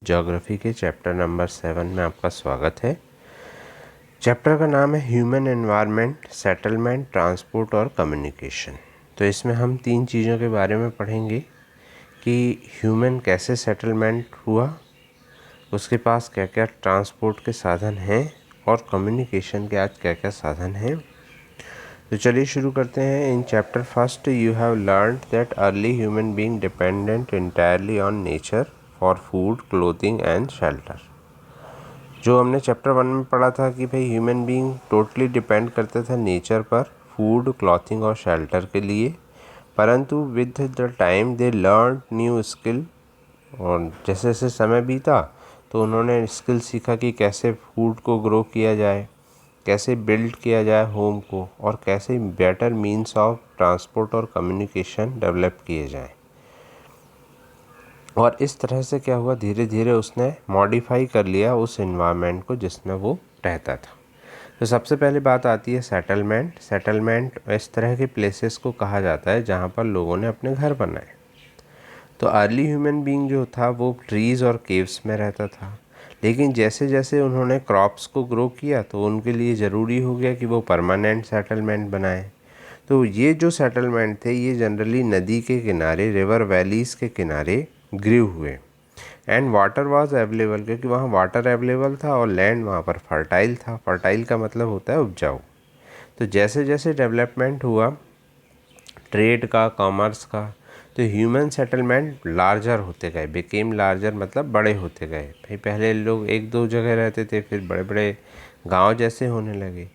Geography के chapter number 7 में आपका स्वागत है। चैप्टर का नाम है ह्यूमन एनवायरनमेंट, सेटलमेंट, ट्रांसपोर्ट और कम्युनिकेशन। तो इसमें हम 3 चीज़ों के बारे में पढ़ेंगे कि ह्यूमन कैसे सेटलमेंट हुआ, उसके पास क्या क्या ट्रांसपोर्ट के साधन हैं और कम्युनिकेशन के आज क्या क्या साधन हैं। तो चलिए शुरू करते हैं। In chapter first you have learned that early human being dependent entirely on nature for food, clothing and shelter. जो हमने चैप्टर 1 में पढ़ा था कि भाई ह्यूमन बीइंग टोटली डिपेंड करते थे नेचर पर फूड, क्लॉथिंग और शेल्टर के लिए, परंतु with the time they learn new skill. और जैसे जैसे समय बीता तो उन्होंने स्किल सीखा कि कैसे फूड को ग्रो किया जाए, कैसे बिल्ड किया जाए होम को, और कैसे बेटर मीन्स ऑफ ट्रांसपोर्ट और कम्युनिकेशन डेवलप किए जाएं। और इस तरह से क्या हुआ, धीरे धीरे उसने मॉडिफाई कर लिया उस एनवायरनमेंट को जिसमें वो रहता था। तो सबसे पहले बात आती है सेटलमेंट। सेटलमेंट इस तरह के प्लेसेस को कहा जाता है जहाँ पर लोगों ने अपने घर बनाए। तो अर्ली ह्यूमन बीइंग जो था वो ट्रीज़ और केव्स में रहता था, लेकिन जैसे जैसे उन्होंने क्रॉप्स को ग्रो किया तो उनके लिए ज़रूरी हो गया कि वो परमानेंट सेटलमेंट बनाएं। तो ये जो सेटलमेंट थे ये जनरली नदी के किनारे, रिवर वैलीज़ के किनारे ग्रू हुए। एंड वाटर वाज अवेलेबल, क्योंकि वहाँ वाटर अवेलेबल था और लैंड वहाँ पर फर्टाइल था। फर्टाइल का मतलब होता है उपजाऊ। तो जैसे जैसे डेवलपमेंट हुआ ट्रेड का, कॉमर्स का, तो ह्यूमन सेटलमेंट लार्जर होते गए, बिकेम लार्जर मतलब बड़े होते गए। भाई पहले लोग एक दो जगह रहते थे, फिर बड़े बड़े गांव जैसे होने लगे।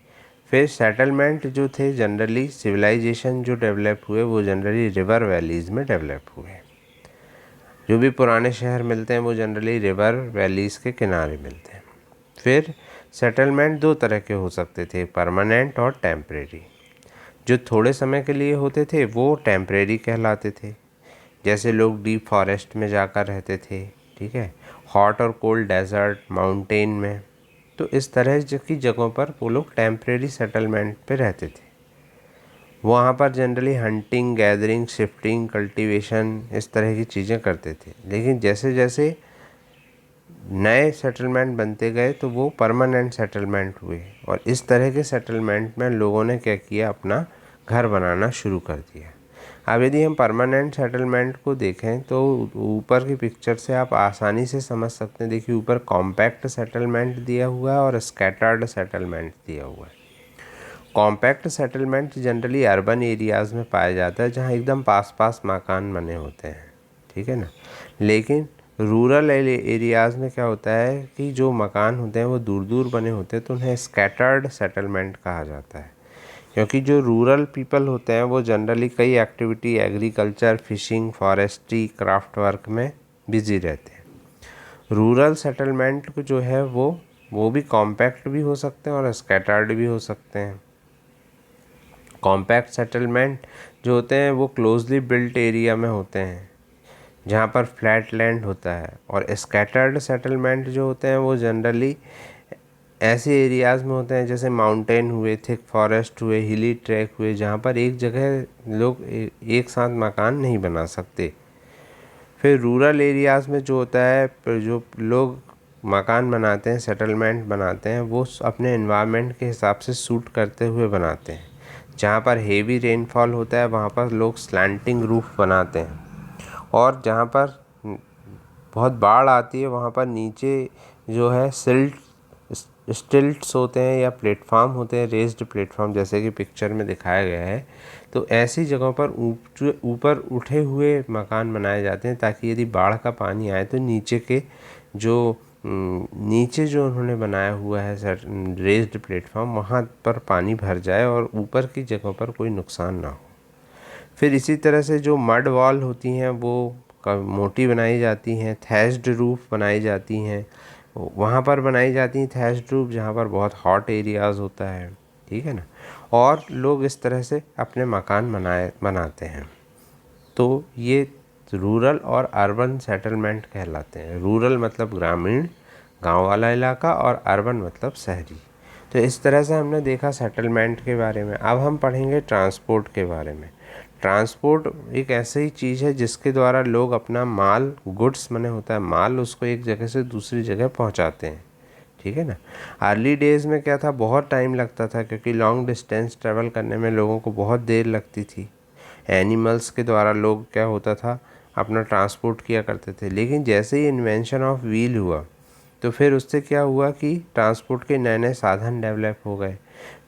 फिर सेटलमेंट जो थे जनरली, सिविलाइजेशन जो डेवलप हुए वो जनरली रिवर वैलीज़ में डेवलप हुए। जो भी पुराने शहर मिलते हैं वो जनरली रिवर वैलीज़ के किनारे मिलते हैं। फिर सेटलमेंट दो तरह के हो सकते थे, परमानेंट और टेम्परेरी। जो थोड़े समय के लिए होते थे वो टेम्परेरी कहलाते थे, जैसे लोग डीप फॉरेस्ट में जाकर रहते थे, ठीक है, हॉट और कोल्ड डेजर्ट, माउंटेन में। तो इस तरह की जगहों पर वो लोग टेम्परेरी सेटलमेंट पे रहते थे। वहाँ पर generally hunting, gathering, shifting, cultivation इस तरह की चीज़ें करते थे। लेकिन जैसे जैसे नए सेटलमेंट बनते गए तो वो परमानेंट सेटलमेंट हुए, और इस तरह के सेटलमेंट में लोगों ने क्या किया, अपना घर बनाना शुरू कर दिया। अब यदि हम परमानेंट सेटलमेंट को देखें तो ऊपर की पिक्चर से आप आसानी से समझ सकते हैं। देखिए ऊपर कॉम्पैक्ट सेटलमेंट दिया हुआ है और स्कैटर्ड सेटलमेंट दिया हुआ है। Compact settlement generally urban areas में पाया जाता है जहाँ एकदम पास पास मकान बने होते हैं, ठीक है ना। लेकिन रूरल एरियाज़ में क्या होता है कि जो मकान होते हैं वो दूर दूर बने होते हैं, तो उन्हें स्कैटर्ड सेटलमेंट कहा जाता है। क्योंकि जो रूरल पीपल होते हैं वो जनरली कई activity, agriculture, fishing, forestry, craft work में बिजी रहते हैं। रूरल सेटलमेंट जो है वो भी कॉम्पैक्ट भी हो सकते हैं और स्कैटर्ड भी हो सकते हैं। कॉम्पैक्ट सेटलमेंट जो होते हैं वो क्लोजली बिल्ट एरिया में होते हैं जहाँ पर फ्लैट लैंड होता है, और स्कैटर्ड सेटलमेंट जो होते हैं वो जनरली ऐसे एरियाज़ में होते हैं जैसे माउंटेन हुए, थिक फॉरेस्ट हुए, हिली ट्रैक हुए, जहाँ पर एक जगह लोग एक साथ मकान नहीं बना सकते। फिर रूरल एरियाज़ में जो होता है, जो लोग मकान बनाते हैं, सेटलमेंट बनाते हैं, वो अपने एनवायरनमेंट के हिसाब से सूट करते हुए बनाते हैं। जहाँ पर हेवी रेनफॉल होता है वहाँ पर लोग स्लैंटिंग रूफ बनाते हैं, और जहाँ पर बहुत बाढ़ आती है वहाँ पर नीचे जो है स्टिल्ट्स होते हैं या प्लेटफॉर्म होते हैं, रेस्ड प्लेटफॉर्म जैसे कि पिक्चर में दिखाया गया है। तो ऐसी जगहों पर ऊपर उठे हुए मकान बनाए जाते हैं ताकि यदि बाढ़ का पानी आए तो नीचे जो उन्होंने बनाया हुआ है रेस्ड प्लेटफॉर्म, वहाँ पर पानी भर जाए और ऊपर की जगहों पर कोई नुकसान ना हो। फिर इसी तरह से जो मड वॉल होती हैं वो मोटी बनाई जाती हैं, थैच्ड रूफ बनाई जाती हैं, वहाँ पर बनाई जाती हैं थैच्ड रूफ जहाँ पर बहुत हॉट एरियाज़ होता है, ठीक है ना। और लोग इस तरह से अपने मकान बनाते हैं। तो ये रूरल और अर्बन सेटलमेंट कहलाते हैं। रूरल मतलब ग्रामीण, गांव वाला इलाका, और अर्बन मतलब शहरी। तो इस तरह से हमने देखा सेटलमेंट के बारे में। अब हम पढ़ेंगे ट्रांसपोर्ट के बारे में। ट्रांसपोर्ट एक ऐसी चीज़ है जिसके द्वारा लोग अपना माल, गुड्स माने होता है माल, उसको एक जगह से दूसरी जगह पहुंचाते हैं, ठीक है ना। अर्ली डेज़ में क्या था, बहुत टाइम लगता था क्योंकि लॉन्ग डिस्टेंस ट्रैवल करने में लोगों को बहुत देर लगती थी। एनिमल्स के द्वारा लोग क्या होता था अपना ट्रांसपोर्ट किया करते थे। लेकिन जैसे ही इन्वेंशन ऑफ व्हील हुआ तो फिर उससे क्या हुआ कि ट्रांसपोर्ट के नए नए साधन डेवलप हो गए।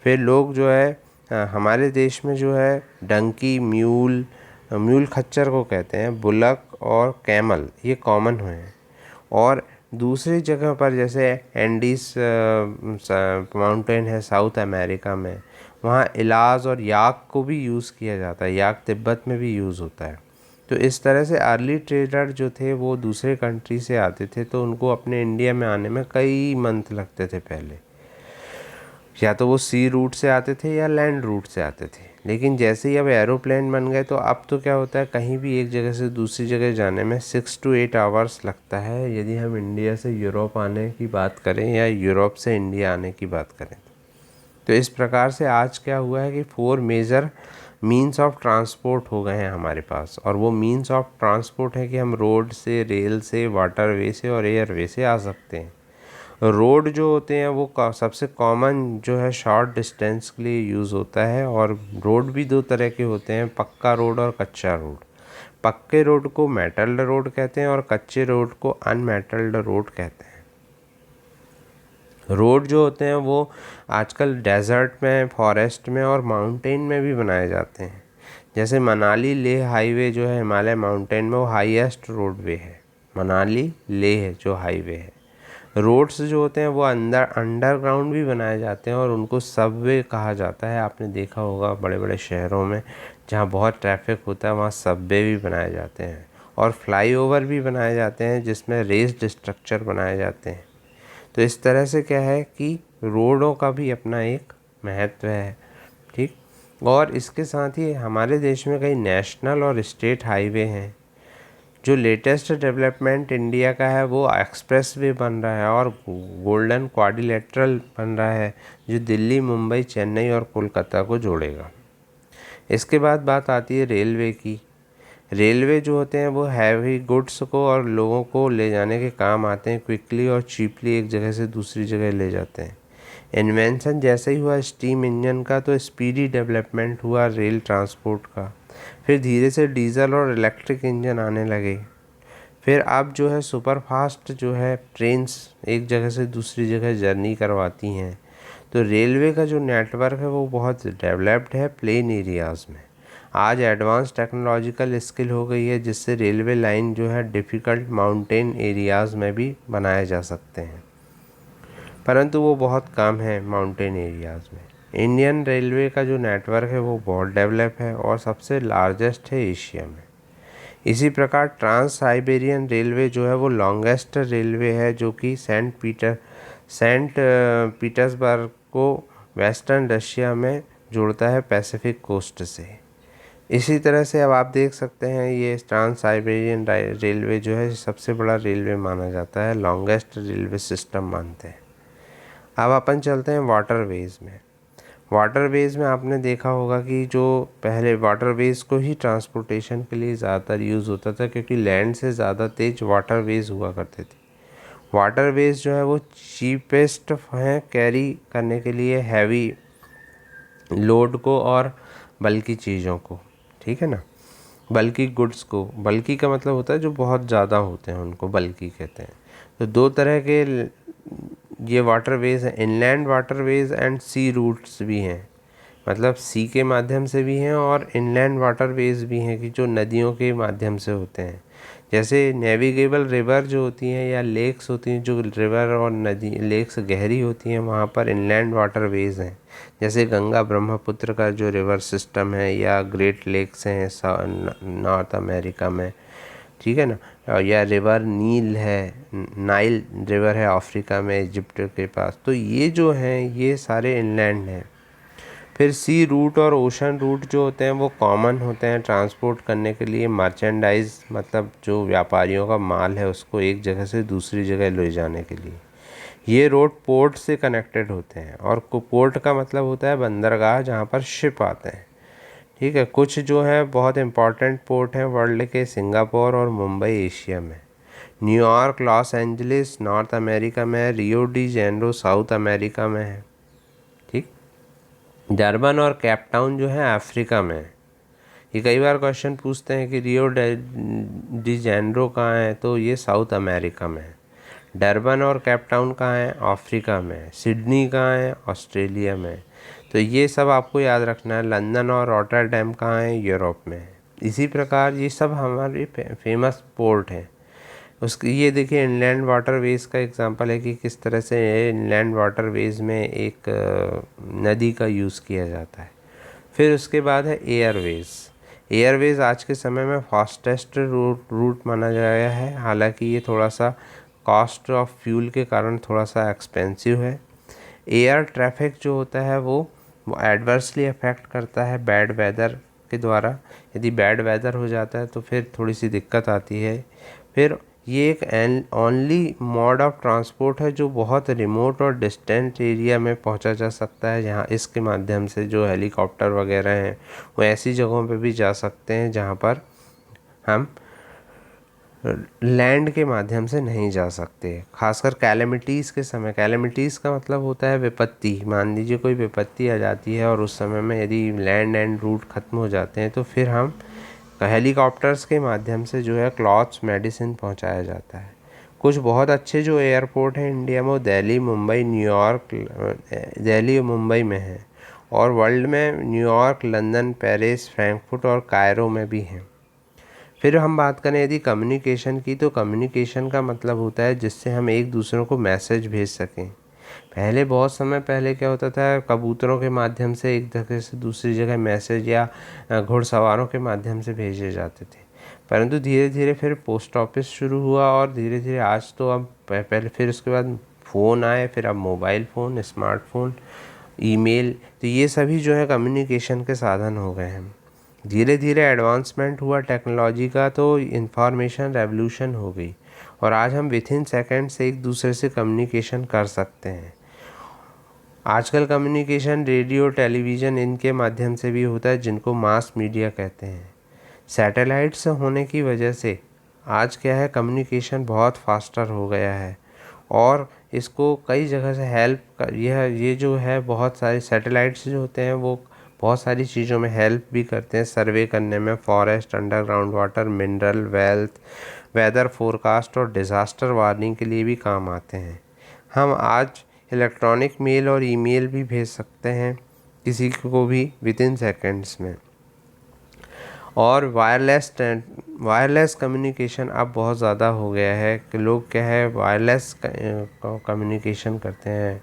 फिर लोग जो है हमारे देश में जो है डंकी, म्यूल खच्चर को कहते हैं, बुलक और कैमल, ये कॉमन हुए हैं। और दूसरी जगह पर जैसे एंडीज माउंटेन है साउथ अमेरिका में, वहाँ इलाज और याक को भी यूज़ किया जाता है, याक तिब्बत में भी यूज़ होता है। तो इस तरह से अर्ली ट्रेडर जो थे वो दूसरे कंट्री से आते थे, तो उनको अपने इंडिया में आने में कई मंथ लगते थे पहले, या तो वो सी रूट से आते थे या लैंड रूट से आते थे। लेकिन जैसे ही अब एरोप्लेन बन गए तो अब तो क्या होता है, कहीं भी एक जगह से दूसरी जगह जाने में 6 to 8 आवर्स लगता है, यदि हम इंडिया से यूरोप आने की बात करें या यूरोप से इंडिया आने की बात करें। तो इस प्रकार से आज क्या हुआ है कि 4 मेजर मीन्स ऑफ ट्रांसपोर्ट हो गए हैं हमारे पास। और वो मीन्स ऑफ ट्रांसपोर्ट है कि हम रोड से, रेल से, वाटरवे से और एयरवे से आ सकते हैं। रोड जो होते हैं वो सबसे कॉमन जो है शॉर्ट डिस्टेंस के लिए यूज़ होता है। और रोड भी 2 तरह के होते हैं, पक्का रोड और कच्चा रोड। पक्के रोड को मेटल्ड रोड कहते हैं और कच्चे रोड को अनमेटल्ड रोड कहते हैं। रोड जो होते हैं वो आजकल डेजर्ट में, फॉरेस्ट में और माउंटेन में भी बनाए जाते हैं। जैसे मनाली लेह हाईवे जो है हिमालय माउंटेन में, वो हाईएस्ट रोडवे है, मनाली लेह जो हाईवे है। रोड्स जो होते हैं वो अंडरग्राउंड भी बनाए जाते हैं और उनको सबवे कहा जाता है। आपने देखा होगा बड़े बड़े शहरों में जहाँ बहुत ट्रैफिक होता है वहाँ सबवे भी बनाए जाते हैं। और फ्लाईओवर भी बनाए जाते हैं जिसमें रेस्ड स्ट्रक्चर बनाए जाते हैं। तो इस तरह से क्या है कि रोडों का भी अपना एक महत्व है, ठीक। और इसके साथ ही हमारे देश में कई नेशनल और स्टेट हाईवे हैं। जो लेटेस्ट डेवलपमेंट इंडिया का है वो एक्सप्रेस वे बन रहा है और गोल्डन क्वाड्रिलेटरल बन रहा है जो दिल्ली, मुंबई, चेन्नई और कोलकाता को जोड़ेगा। इसके बाद बात आती है रेलवे की। रेलवे जो होते हैं वो हैवी गुड्स को और लोगों को ले जाने के काम आते हैं, क्विकली और चीपली एक जगह से दूसरी जगह ले जाते हैं। इन्वेंशन जैसे ही हुआ स्टीम इंजन का तो स्पीडी डेवलपमेंट हुआ रेल ट्रांसपोर्ट का। फिर धीरे से डीजल और इलेक्ट्रिक इंजन आने लगे। फिर अब जो है सुपर फास्ट जो है ट्रेन्स एक जगह से दूसरी जगह जर्नी करवाती हैं। तो रेलवे का जो नेटवर्क है वो बहुत डेवलप्ड है प्लेन एरियाज़ में। आज एडवांस टेक्नोलॉजिकल स्किल हो गई है जिससे रेलवे लाइन जो है डिफ़िकल्ट माउंटेन एरियाज़ में भी बनाए जा सकते हैं, परंतु वो बहुत कम है माउंटेन एरियाज़ में। इंडियन रेलवे का जो नेटवर्क है वो बहुत डेवलप है और सबसे लार्जेस्ट है एशिया में। इसी प्रकार ट्रांस साइबेरियन रेलवे जो है वो लॉन्गेस्ट रेलवे है जो कि सेंट पीटर्सबर्ग को वेस्टर्न रशिया में जोड़ता है पैसिफिक कोस्ट से। इसी तरह से अब आप देख सकते हैं ये ट्रांस साइबेरियन रेलवे जो है सबसे बड़ा रेलवे माना जाता है, लॉन्गेस्ट रेलवे सिस्टम मानते हैं। अब अपन चलते हैं वाटरवेज़ में। वाटरवेज़ में आपने देखा होगा कि जो पहले वाटरवेज़ को ही ट्रांसपोर्टेशन के लिए ज़्यादातर यूज़ होता था क्योंकि लैंड से ज़्यादा तेज वाटरवेज़ हुआ करते थे। वाटरवेज़ जो है वो चीपेस्ट हैं कैरी करने के लिए हैवी लोड को और बल्कि चीज़ों को, ठीक है ना, बल्कि गुड्स को। बल्कि का मतलब होता है जो बहुत ज़्यादा होते हैं उनको बल्कि कहते हैं। तो 2 तरह के ये वाटरवेज़ हैं, inland waterways and sea routes भी हैं, मतलब सी के माध्यम से भी हैं और इनलैंड वाटरवेज़ भी हैं कि जो नदियों के माध्यम से होते हैं। जैसे नेविगेबल रिवर जो होती हैं या लेक्स होती हैं, जो रिवर और नदी लेक्स गहरी होती हैं वहाँ पर इनलैंड वाटरवेज़ हैं। जैसे गंगा ब्रह्मपुत्र का जो रिवर सिस्टम है या ग्रेट लेक्स हैं नॉर्थ अमेरिका में, ठीक है ना, या रिवर नील है, नाइल रिवर है अफ्रीका में इजिप्ट के पास। तो ये जो हैं ये सारे इनलैंड हैं। फिर सी रूट और ओशन रूट जो होते हैं वो कॉमन होते हैं ट्रांसपोर्ट करने के लिए मर्चेंडाइज, मतलब जो व्यापारियों का माल है उसको एक जगह से दूसरी जगह ले जाने के लिए। ये रोड पोर्ट से कनेक्टेड होते हैं और पोर्ट का मतलब होता है बंदरगाह जहाँ पर शिप आते हैं, ठीक है। कुछ जो है बहुत इम्पॉर्टेंट पोर्ट हैं वर्ल्ड के, सिंगापुर और मुंबई एशिया में, New York Los Angeles north America में है, Rio de Janeiro south America में है, ठीक। डरबन और केप टाउन जो है अफ्रीका में है। ये कई बार क्वेश्चन पूछते हैं कि रियो डी जेनेरो कहाँ है, तो ये साउथ अमेरिका में है। डरबन और केप टाउन कहाँ है, अफ्रीका में है। सिडनी कहाँ है, ऑस्ट्रेलिया में है। तो ये सब आपको याद रखना है। लंदन और रॉटरडैम कहाँ है, यूरोप में है। इसी प्रकार ये सब हमारे फेमस पोर्ट हैं। उसकी ये देखिए इनलैंड वाटरवेज का एग्जांपल है कि किस तरह से इनलैंड वाटरवेज में एक नदी का यूज़ किया जाता है। फिर उसके बाद है एयरवेज। एयरवेज आज के समय में फास्टेस्ट रूट माना गया है, हालांकि ये थोड़ा सा कॉस्ट ऑफ फ्यूल के कारण थोड़ा सा एक्सपेंसिव है। एयर ट्रैफिक जो होता है वो एडवर्सली अफेक्ट करता है बैड वेदर के द्वारा। यदि बैड वेदर हो जाता है तो फिर थोड़ी सी दिक्कत आती है। फिर ये एक ओनली मोड ऑफ ट्रांसपोर्ट है जो बहुत रिमोट और डिस्टेंट एरिया में पहुंचा जा सकता है, जहां इसके माध्यम से जो हेलीकॉप्टर वगैरह हैं वो ऐसी जगहों पे भी जा सकते हैं जहां पर हम लैंड के माध्यम से नहीं जा सकते। खासकर कैलेमिटीज़ के समय, कैलेमिटीज़ का मतलब होता है विपत्ति। मान लीजिए कोई विपत्ति आ जाती है और उस समय में यदि लैंड एंड रूट ख़त्म हो जाते हैं तो फिर हम हेलीकॉप्टर्स के माध्यम से जो है क्लॉथ्स मेडिसिन पहुंचाया जाता है। कुछ बहुत अच्छे जो एयरपोर्ट हैं इंडिया में वो दिल्ली मुंबई न्यूयॉर्क, दिल्ली मुंबई में है, और वर्ल्ड में न्यूयॉर्क लंदन पेरिस फ्रैंकफर्ट और कायरो में भी हैं। फिर हम बात करें यदि कम्युनिकेशन की, तो कम्युनिकेशन का मतलब होता है जिससे हम एक दूसरों को मैसेज भेज सकें। पहले बहुत समय पहले क्या होता था, कबूतरों के माध्यम से एक जगह से दूसरी जगह मैसेज या घुड़सवारों के माध्यम से भेजे जाते थे। परंतु धीरे धीरे फिर पोस्ट ऑफिस शुरू हुआ और धीरे धीरे आज तो अब पहले फिर उसके बाद फ़ोन आए, फिर अब मोबाइल फ़ोन, स्मार्टफोन, ईमेल, तो ये सभी जो है कम्युनिकेशन के साधन हो गए हैं। धीरे धीरे एडवांसमेंट हुआ टेक्नोलॉजी का, तो इंफॉर्मेशन रेवोल्यूशन हो गई और आज हम विथ इन सेकेंड से एक दूसरे से कम्युनिकेशन कर सकते हैं। आजकल कम्युनिकेशन रेडियो टेलीविज़न इनके माध्यम से भी होता है, जिनको मास मीडिया कहते हैं। सैटेलाइट से होने की वजह से आज क्या है, कम्युनिकेशन बहुत फास्टर हो गया है और इसको कई जगह से हेल्प ये जो है बहुत सारे सैटेलाइट्स जो होते हैं वो बहुत सारी चीज़ों में हेल्प भी करते हैं, सर्वे करने में, forest, underground water, mineral wealth, weather forecast और डिज़ास्टर वार्निंग के लिए भी काम आते हैं। हम आज इलेक्ट्रॉनिक मेल और ईमेल भी भेज सकते हैं किसी को भी विद इन सेकेंड्स में। और वायरलेस कम्युनिकेशन अब बहुत ज़्यादा हो गया है कि लोग क्या है वायरलेस कम्युनिकेशन करते हैं।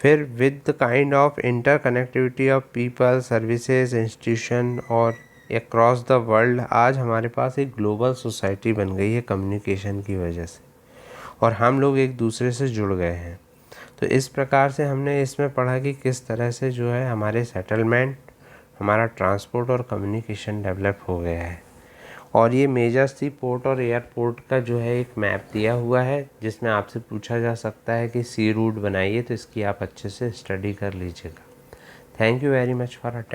फिर with the kind of interconnectivity of people, services, institution और अक्रॉस द वर्ल्ड, आज हमारे पास एक ग्लोबल सोसाइटी बन गई है कम्युनिकेशन की वजह से, और हम लोग एक दूसरे से जुड़ गए हैं। तो इस प्रकार से हमने इसमें पढ़ा कि किस तरह से जो है हमारे सेटलमेंट, हमारा ट्रांसपोर्ट और कम्युनिकेशन डेवलप हो गया है। और ये मेजर सी पोर्ट और एयरपोर्ट का जो है एक मैप दिया हुआ है, जिसमें आपसे पूछा जा सकता है कि सी रूट बनाइए, तो इसकी आप अच्छे से स्टडी कर लीजिएगा। Thank you very much for attending.